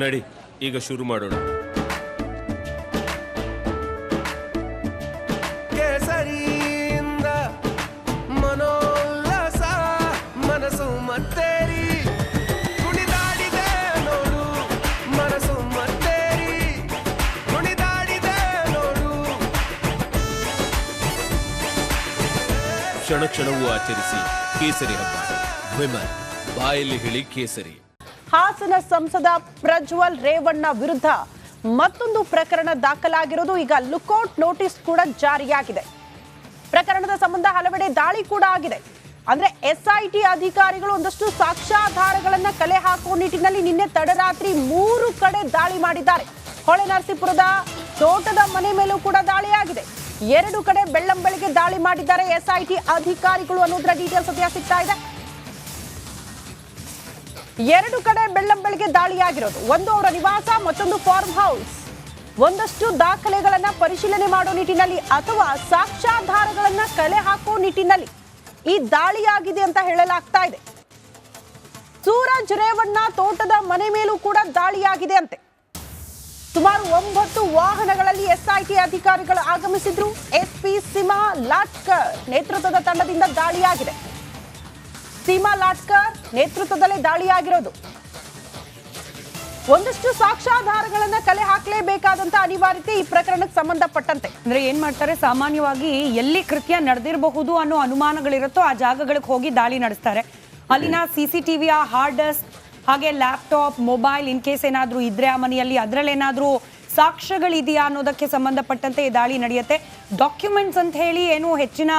ನಡಿ ಈಗ ಶುರು ಮಾಡೋಣ. ಕೇಸರಿಯಿಂದ ಮನೋಲ್ಲಾಸ ಮನಸ್ಸು ಮತ್ತೇರಿ ಕುಣಿದಾಡಿದೆ ನೋಡು, ಮನಸ್ಸು ಮತ್ತೇರಿ ಕುಣಿದಾಡಿದೆ ನೋಡು. ಕ್ಷಣ ಕ್ಷಣವೂ ಆಚರಿಸಿ ಕೇಸರಿ ಹಬ್ಬ. ವಿಮಲ್ ಬಾಯಲ್ಲಿ ಹೇಳಿ ಕೇಸರಿ. ಹಾಸನ ಸಂಸದ ಪ್ರಜ್ವಲ್ ರೇವಣ್ಣ ವಿರುದ್ಧ ಮತ್ತೊಂದು ಪ್ರಕರಣ ದಾಖಲಾಗಿರೋದು. ಈಗ ಲುಕೌಟ್ ನೋಟಿಸ್ ಕೂಡ ಜಾರಿಯಾಗಿದೆ. ಪ್ರಕರಣದ ಸಂಬಂಧ ಹಲವೆಡೆ ದಾಳಿ ಕೂಡ ಆಗಿದೆ. ಅಂದ್ರೆ ಎಸ್ಐಟಿ ಅಧಿಕಾರಿಗಳು ಒಂದಷ್ಟು ಸಾಕ್ಷ್ಯಾಧಾರಗಳನ್ನ ಕಲೆ ಹಾಕುವ ನಿಟ್ಟಿನಲ್ಲಿ ನಿನ್ನೆ ತಡರಾತ್ರಿ 3 ಕಡೆ ದಾಳಿ ಮಾಡಿದ್ದಾರೆ. ಹೊಳೆನರಸೀಪುರದ ತೋಟದ ಮನೆ ಮೇಲೂ ಕೂಡ ದಾಳಿಯಾಗಿದೆ. 2 ಕಡೆ ಬೆಳ್ಳಂಬೆಳಗ್ಗೆ ದಾಳಿ ಮಾಡಿದ್ದಾರೆ ಎಸ್ಐಟಿ ಅಧಿಕಾರಿಗಳು ಅನ್ನೋದರ ಡೀಟೇಲ್ಸ್ ಸದ್ಯ ಸಿಗ್ತಾ ಇದೆ. 2 ಕಡೆ ಬೆಳ್ಳಂಬೆಳಗ್ಗೆ ದಾಳಿಯಾಗಿರೋದು. ಒಂದು ಅವರ ನಿವಾಸ, ಮತ್ತೊಂದು ಫಾರ್ಮ್ ಹೌಸ್. ಒಂದಷ್ಟು ದಾಖಲೆಗಳನ್ನ ಪರಿಶೀಲನೆ ಮಾಡೋ ನಿಟ್ಟಿನಲ್ಲಿ ಅಥವಾ ಸಾಕ್ಷ್ಯಾಧಾರಗಳನ್ನ ಕಲೆ ಹಾಕೋ ನಿಟ್ಟಿನಲ್ಲಿ ಈ ದಾಳಿಯಾಗಿದೆ ಅಂತ ಹೇಳಲಾಗ್ತಾ ಇದೆ. ಸೂರಜ್ ರೇವಣ್ಣ ತೋಟದ ಮನೆ ಮೇಲೂ ಕೂಡ ದಾಳಿಯಾಗಿದೆ ಅಂತೆ. ಸುಮಾರು 9 ವಾಹನಗಳಲ್ಲಿ ಎಸ್ಐಟಿ ಅಧಿಕಾರಿಗಳು ಆಗಮಿಸಿದ್ರು. ಎಸ್ಪಿ ಸೀಮಾ ಲಾಟ್ಕರ್ ನೇತೃತ್ವದ ತಂಡದಿಂದ ದಾಳಿಯಾಗಿದೆ. ಸೀಮಾ ಲಾಟ್ಕರ್ ನೇತೃತ್ವದಲ್ಲೇ ದಾಳಿಯಾಗಿರೋದು. ಒಂದಷ್ಟು ಸಾಕ್ಷ್ಯಾಧಾರಗಳನ್ನ ಕಲೆ ಹಾಕಲೇಬೇಕಾದಂತ ಅನಿವಾರ್ಯತೆ ಈ ಪ್ರಕರಣಕ್ಕೆ ಸಂಬಂಧಪಟ್ಟಂತೆ. ಅಂದ್ರೆ ಏನ್ ಮಾಡ್ತಾರೆ, ಸಾಮಾನ್ಯವಾಗಿ ಎಲ್ಲಿ ಕೃತ್ಯ ನಡೆದಿರಬಹುದು ಅನ್ನೋ ಅನುಮಾನಗಳಿರುತ್ತೋ ಆ ಜಾಗಗಳಿಗೆ ಹೋಗಿ ದಾಳಿ ನಡೆಸ್ತಾರೆ. ಅಲ್ಲಿನ CCTVಯ ಹಾರ್ಡ್ ಡಿಸ್ಕ್ ಹಾಗೆ ಲ್ಯಾಪ್ಟಾಪ್, ಮೊಬೈಲ್ ಇನ್ ಕೇಸ್ ಏನಾದ್ರೂ ಇದ್ರೆ ಆ ಮನೆಯಲ್ಲಿ ಅದರಲ್ಲಿ ಏನಾದ್ರೂ ಸಾಕ್ಷ್ಯಗಳಿದೆಯಾ ಅನ್ನೋದಕ್ಕೆ ಸಂಬಂಧಪಟ್ಟಂತೆ ಈ ದಾಳಿ ನಡೆಯುತ್ತೆ. ಡಾಕ್ಯುಮೆಂಟ್ಸ್ ಅಂತ ಹೇಳಿ ಏನು ಹೆಚ್ಚಿನ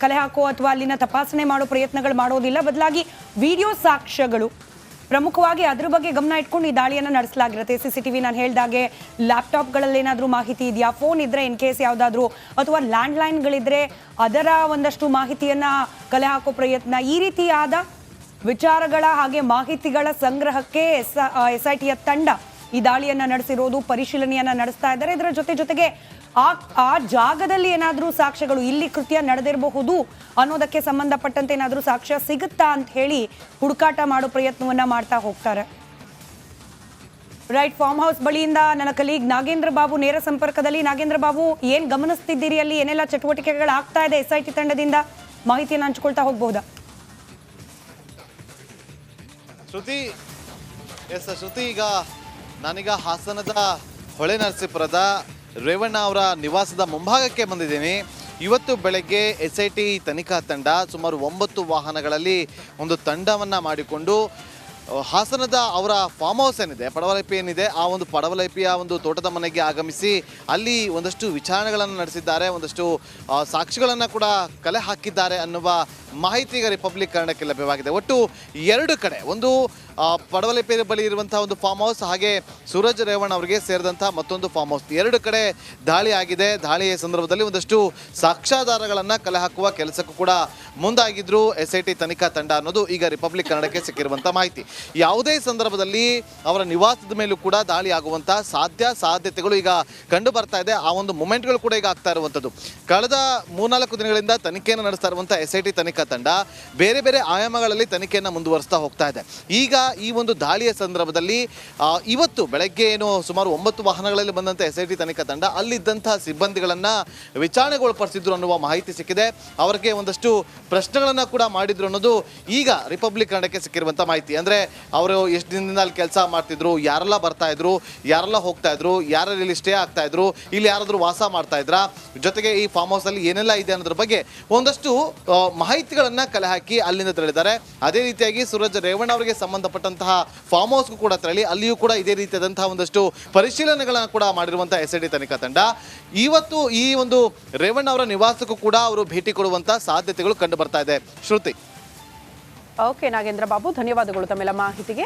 ಕಲೆ ಹಾಕೋ ಅಥವಾ ಅಲ್ಲಿನ ತಪಾಸಣೆ ಮಾಡೋ ಪ್ರಯತ್ನಗಳು ಮಾಡೋದಿಲ್ಲ. ಬದಲಾಗಿ ವಿಡಿಯೋ ಸಾಕ್ಷ್ಯಗಳು ಪ್ರಮುಖವಾಗಿ ಅದ್ರ ಬಗ್ಗೆ ಗಮನ ಇಟ್ಕೊಂಡು ಈ ದಾಳಿಯನ್ನು ನಡೆಸಲಾಗಿರುತ್ತೆ. CCTV ನಾನು ಹೇಳಿದಾಗೆ ಲ್ಯಾಪ್ಟಾಪ್ಗಳಲ್ಲಿ ಏನಾದರೂ ಮಾಹಿತಿ ಇದೆಯಾ, ಫೋನ್ ಇದ್ರೆ ಇನ್ ಕೇಸ್ ಯಾವುದಾದ್ರೂ, ಅಥವಾ ಲ್ಯಾಂಡ್ಲೈನ್ಗಳಿದ್ರೆ ಅದರ ಒಂದಷ್ಟು ಮಾಹಿತಿಯನ್ನು ಕಲೆ ಹಾಕೋ ಪ್ರಯತ್ನ, ಈ ರೀತಿಯಾದ ವಿಚಾರಗಳ ಹಾಗೆ ಮಾಹಿತಿಗಳ ಸಂಗ್ರಹಕ್ಕೆ SITಯ ತಂಡ ಈ ದಾಳಿಯನ್ನು ನಡೆಸಿರೋದು, ಪರಿಶೀಲನೆಯನ್ನ ನಡೆಸ್ತಾ ಇದ್ದಾರೆ. ಇದರ ಜೊತೆಗೆ ಆ ಜಾಗದಲ್ಲಿ ಏನಾದರೂ ಸಾಕ್ಷ್ಯಗಳು, ಇಲ್ಲಿ ಕೃತ್ಯ ನಡೆದಿರಬಹುದು ಅನ್ನೋದಕ್ಕೆ ಸಂಬಂಧಪಟ್ಟಂತೆ ಏನಾದರೂ ಸಾಕ್ಷ್ಯ ಸಿಗುತ್ತಾ ಅಂತ ಹೇಳಿ ಹುಡುಕಾಟ ಮಾಡೋ ಪ್ರಯತ್ನವನ್ನ ಮಾಡ್ತಾ ಹೋಗ್ತಾರೆ. ರೈಟ್, ಫಾರ್ಮ್ ಹೌಸ್ ಬಳಿಯಿಂದ ನನ್ನ ಕಲೀಗ್ ನಾಗೇಂದ್ರ ಬಾಬು ನೇರ ಸಂಪರ್ಕದಲ್ಲಿ. ನಾಗೇಂದ್ರ ಬಾಬು, ಏನ್ ಗಮನಿಸ್ತಿದ್ದೀರಿ, ಅಲ್ಲಿ ಏನೆಲ್ಲ ಚಟುವಟಿಕೆಗಳು ಆಗ್ತಾ ಇದೆ SIT ತಂಡದಿಂದ, ಮಾಹಿತಿಯನ್ನು ಹಂಚ್ಕೊಳ್ತಾ ಹೋಗಬಹುದಾ? ಶ್ರುತಿ, ಈಗ ನಾನೀಗ ಹಾಸನದ ಹೊಳೆನರಸೀಪುರದ ರೇವಣ್ಣ ಅವರ ನಿವಾಸದ ಮುಂಭಾಗಕ್ಕೆ ಬಂದಿದ್ದೀನಿ. ಇವತ್ತು ಬೆಳಗ್ಗೆ SIT ತನಿಖಾ ತಂಡ ಸುಮಾರು 9 ವಾಹನಗಳಲ್ಲಿ ಒಂದು ತಂಡವನ್ನು ಮಾಡಿಕೊಂಡು ಹಾಸನದ ಅವರ ಫಾರ್ಮ್ ಹೌಸ್ ಏನಿದೆ, ಪಡವಲೈಪಿ ಏನಿದೆ, ಆ ಒಂದು ಪಡವಲೈಪಿಯ ಒಂದು ತೋಟದ ಮನೆಗೆ ಆಗಮಿಸಿ ಅಲ್ಲಿ ಒಂದಷ್ಟು ವಿಚಾರಣೆಗಳನ್ನು ನಡೆಸಿದ್ದಾರೆ. ಒಂದಷ್ಟು ಸಾಕ್ಷಿಗಳನ್ನು ಕೂಡ ಕಲೆ ಹಾಕಿದ್ದಾರೆ ಅನ್ನುವ ಮಾಹಿತಿ ಈಗ ರಿಪಬ್ಲಿಕ್ ಕನ್ನಡಕ್ಕೆ ಲಭ್ಯವಾಗಿದೆ. ಒಟ್ಟು 2 ಕಡೆ, ಒಂದು ಪಡವಲೈಪಿ ಬಳಿ ಇರುವಂತಹ ಒಂದು ಫಾರ್ಮ್ ಹೌಸ್, ಹಾಗೆ ಸೂರಜ್ ರೇವಣ್ಣ ಅವರಿಗೆ ಸೇರಿದಂತಹ ಮತ್ತೊಂದು ಫಾರ್ಮ್ ಹೌಸ್, 2 ಕಡೆ ದಾಳಿ ಆಗಿದೆ. ದಾಳಿಯ ಸಂದರ್ಭದಲ್ಲಿ ಒಂದಷ್ಟು ಸಾಕ್ಷ್ಯಾಧಾರಗಳನ್ನು ಕಲೆ ಹಾಕುವ ಕೆಲಸಕ್ಕೂ ಕೂಡ ಮುಂದಾಗಿದ್ರು SIT ತನಿಖಾ ತಂಡ ಅನ್ನೋದು ಈಗ ರಿಪಬ್ಲಿಕ್ ಕನ್ನಡಕ್ಕೆ ಸಿಕ್ಕಿರುವಂಥ ಮಾಹಿತಿ. ಯಾವುದೇ ಸಂದರ್ಭದಲ್ಲಿ ಅವರ ನಿವಾಸದ ಮೇಲೂ ಕೂಡ ದಾಳಿ ಆಗುವಂತಹ ಸಾಧ್ಯತೆಗಳು ಈಗ ಕಂಡು ಬರ್ತಾ ಇದೆ. ಆ ಒಂದು ಮೂಮೆಂಟ್ಗಳು ಕೂಡ ಈಗ ಆಗ್ತಾ ಇರುವಂಥದ್ದು. ಕಳೆದ 3-4 ದಿನಗಳಿಂದ ತನಿಖೆಯನ್ನು ನಡೆಸ್ತಾ ಇರುವಂತಹ SIT ತನಿಖಾ ತಂಡ ಬೇರೆ ಬೇರೆ ಆಯಾಮಗಳಲ್ಲಿ ತನಿಖೆಯನ್ನು ಮುಂದುವರಿಸ್ತಾ ಹೋಗ್ತಾ ಇದೆ. ಈಗ ಈ ಒಂದು ದಾಳಿಯ ಸಂದರ್ಭದಲ್ಲಿ ಇವತ್ತು ಬೆಳಗ್ಗೆ ಏನು ಸುಮಾರು 9 ವಾಹನಗಳಲ್ಲಿ ಬಂದಂಥ SIT ತನಿಖಾ ತಂಡ ಅಲ್ಲಿದ್ದಂತಹ ಸಿಬ್ಬಂದಿಗಳನ್ನು ವಿಚಾರಣೆಗೊಳಪಡಿಸಿದ್ರು ಅನ್ನುವ ಮಾಹಿತಿ ಸಿಕ್ಕಿದೆ. ಅವರಿಗೆ ಒಂದಷ್ಟು ಪ್ರಶ್ನೆಗಳನ್ನು ಕೂಡ ಮಾಡಿದ್ರು ಅನ್ನೋದು ಈಗ ರಿಪಬ್ಲಿಕ್ ಕನ್ನಡಕ್ಕೆ ಸಿಕ್ಕಿರುವಂಥ ಮಾಹಿತಿ. ಅಂದರೆ ಅವರು ಎಷ್ಟು ದಿನದಿಂದ ಅಲ್ಲಿ ಕೆಲಸ ಮಾಡ್ತಿದ್ರು, ಯಾರೆಲ್ಲ ಬರ್ತಾ ಇದ್ರು, ಯಾರೆಲ್ಲ ಹೋಗ್ತಾ ಇದ್ರು, ಯಾರು ಇಲ್ಲಿ ಸ್ಟೇ ಆಗ್ತಾ ಇದ್ರು, ಇಲ್ಲಿ ಯಾರಾದರೂ ವಾಸ ಮಾಡ್ತಾ ಇದ್ರ, ಜೊತೆಗೆ ಈ ಫಾರ್ಮ್ ಹೌಸ್ ಅಲ್ಲಿ ಏನೆಲ್ಲ ಇದೆ ಅನ್ನೋದ್ರ ಬಗ್ಗೆ ಒಂದಷ್ಟು ಮಾಹಿತಿಗಳನ್ನ ಕಲೆ ಹಾಕಿ ಅಲ್ಲಿಂದ ತೆರಳಿದ್ದಾರೆ. ಅದೇ ರೀತಿಯಾಗಿ ಸೂರಜ್ ರೇವಣ್ಣ ಅವರಿಗೆ ಸಂಬಂಧಪಟ್ಟಂತಹ ಫಾರ್ಮ್ ಹೌಸ್ಗೂ ಕೂಡ ತೆರಳಿ ಅಲ್ಲಿಯೂ ಕೂಡ ಇದೇ ರೀತಿಯಾದಂತಹ ಒಂದಷ್ಟು ಪರಿಶೀಲನೆಗಳನ್ನು ಕೂಡ ಮಾಡಿರುವಂತಹ SIT ತನಿಖಾ ತಂಡ ಇವತ್ತು ಈ ಒಂದು ರೇವಣ್ಣ ಅವರ ನಿವಾಸಕ್ಕೂ ಕೂಡ ಅವರು ಭೇಟಿ ಕೊಡುವಂತಹ ಸಾಧ್ಯತೆಗಳು ಕಂಡು ಬರ್ತಾ ಇದೆ. ಶ್ರುತಿ. ಓಕೆ ನಾಗೇಂದ್ರ ಬಾಬು, ಧನ್ಯವಾದಗಳು ತಮ್ಮೆಲ್ಲ ಮಾಹಿತಿಗೆ.